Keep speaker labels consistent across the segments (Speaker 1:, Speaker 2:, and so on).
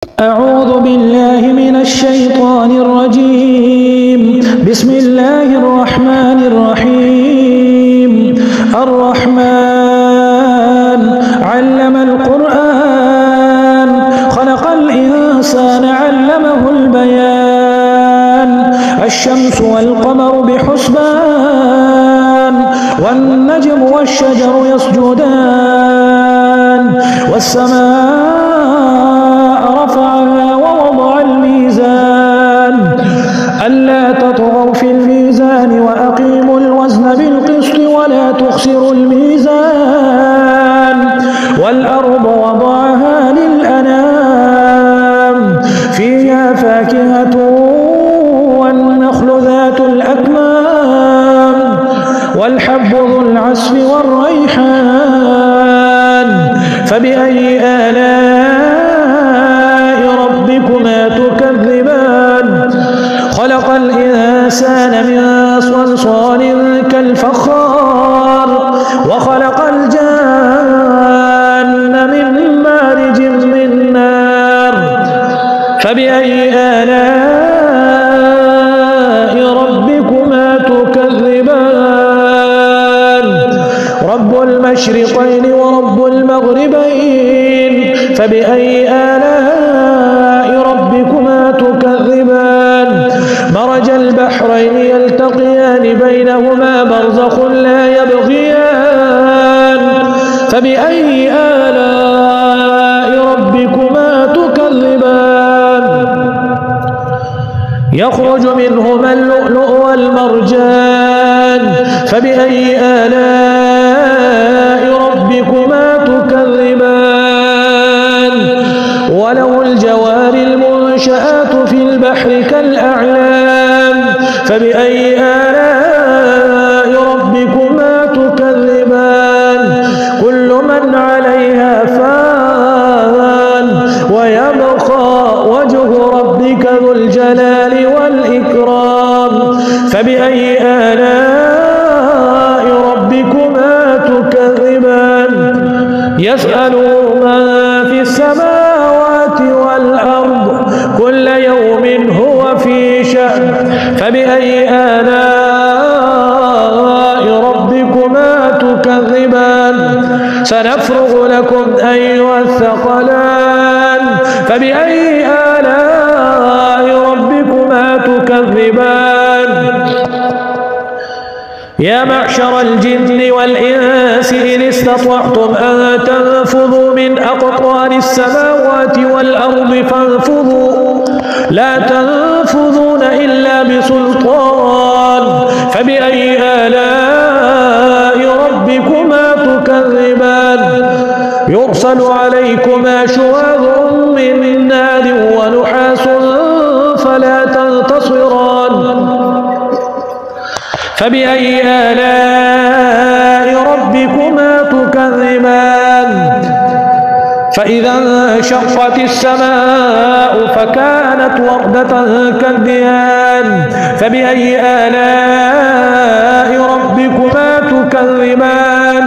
Speaker 1: أعوذ بالله من الشيطان الرجيم. بسم الله الرحمن الرحيم. الرحمن علم القرآن، خلق الإنسان علمه البيان. الشمس والقمر بحسبان، والنجم والشجر يسجدان. والسماء رفعها ووضع الميزان، ألا تطغوا في الميزان وأقيموا الوزن بالقسط ولا تخسروا الميزان. والأرض وضعها للأنام، فيها فاكهة والنخل ذات الأكمام، والحب ذو العصف والريحان. فبأي آلاء ربكما تكذبان؟ خلق الإنسان من صلصال كالفخار، وخلق الجان من مارج من نار. فبأي آلاء ربكما تكذبان؟ رب المشرقين ورب المغربين، فبأي آلاء ربكما تكذبان؟ مرج البحرين يلتقيان بينهما برزخ لا يبغيان. فبأي آلاء ربكما تكذبان؟ يخرج منهما اللؤلؤ والمرجان. فبأي آلاء ربكما تكذبان؟ وله الجوار المنشآت في البحر كالأعلام. فبأي آلاء ربكما تكذبان؟ كل من عليها فان، ويبقى وجه ربك ذو الجلال والإكرام. فبأي آلاء ربكما تكذبان؟ يسأله من في السماوات والأرض، كل يوم هو في شأن. فبأي آلاء ربكما تكذبان؟ سنفرغ لكم أيها الثقلان. فبأي آلاء ربكما تكذبان؟ يا معشر الجن والإنس إن استطعتم أن تنفذوا من أقطار السماوات والأرض فانفذوا، لا تنفذون إلا بسلطان. فبأي آلاء ربكما تكذبان؟ يرسل عليكما شواظ من نار ونحاس فلا تنتصران. فبأي آلاء ربكما تكذبان؟ فإذا انشقت السماء فكانت وردة كالدهان. فبأي آلاء ربكما تكذبان؟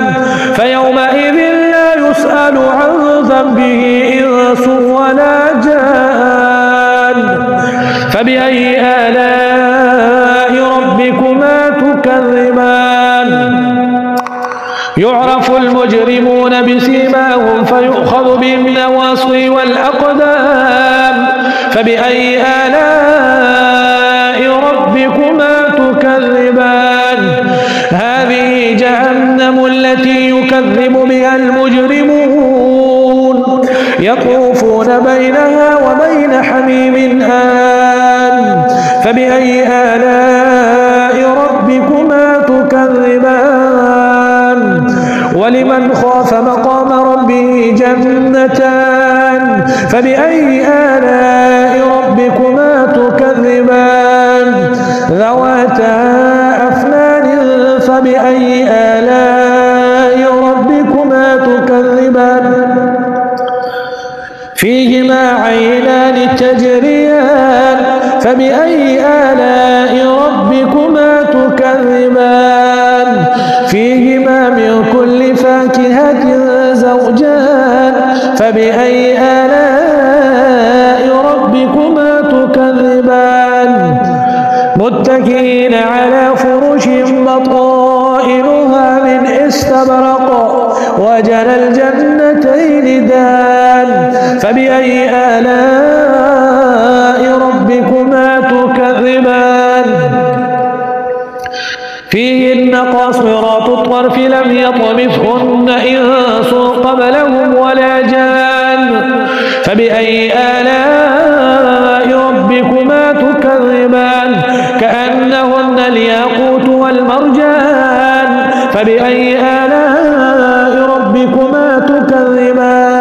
Speaker 1: فيومئذ لا يسأل عن ذنبه إنس ولا جان. فبأي آلاء ربكما تكذبان؟ يعرف المجرمون بسيماهم فيؤخذ بالنواصي والأقدام. فبأي آلاء ربكما تكذبان؟ هذه جهنم التي يكذب بها المجرمون، يطوفون بينها وبين حميم آن. فبأي آلاء ربكما تكذبان؟ ولمن خاف مقام ربه جنتان. فبأي آلاء ربكما تكذبان؟ ذواتا أفنان. فبأي آلاء ربكما تكذبان؟ فيهما عينان تجريان. فبأي آلاء ربكما تكذبان؟ فيهما من كل فاكهة زوجان. فبأي آلاء ربكما تكذبان متكئين على فرش بطائنها من استبرق وجنى الجنتين دان فبأي آلاء ربكما تكذبان فيهن قاصرات الطرف لم يطمثهن إنس قبلهم ولا جان فبأي آلاء ربكما تكذبان كأنهن الياقوت والمرجان فبأي آلاء ربكما تكذبان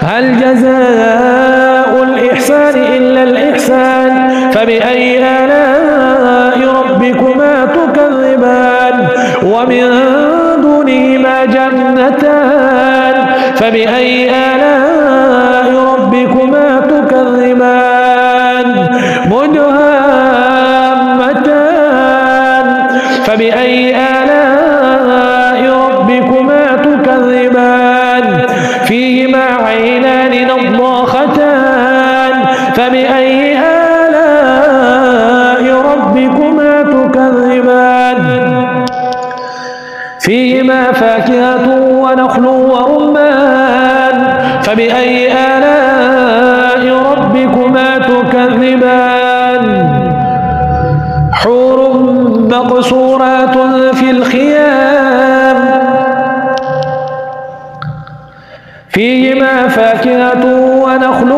Speaker 1: هل جزاء الإحسان إلا الإحسان فبأي آلاء ربكما تكذبان ومن دونهما جنتان فبأي آلاء ربكما تكذبان مدهامتان فبأي آلاء ربكما تكذبان فيهما عينان نضاختان فبأي آلاء ربكما تكذبان فيهما فاكهة ونخل ورمان فبأي آلاء ربكما تكذبان حور مقصورات في الخيام فيهما فاكهة ونخل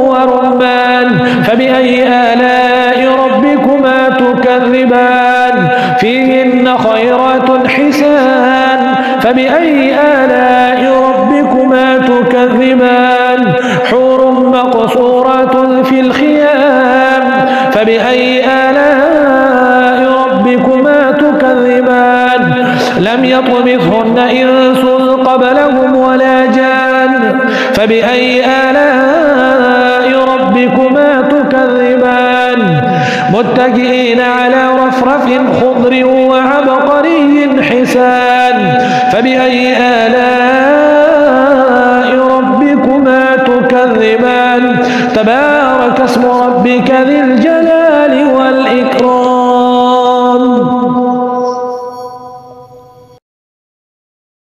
Speaker 1: ورمان فبأي آلاء ربكما تكذبان فيهن خيرات حسان فبأي آلاء ربكما تكذبان حور مقصورات في الخيام فبأي آلاء ربكما تكذبان لم يطمثهن إنس قبلهم ولا جان فبأي آلاء ربكما تكذبان متكئين على رفرف خضر وعبقري حسان فبأي آلاء ربكما تكذبان تبارك اسم ربك ذي الجلال والإكرام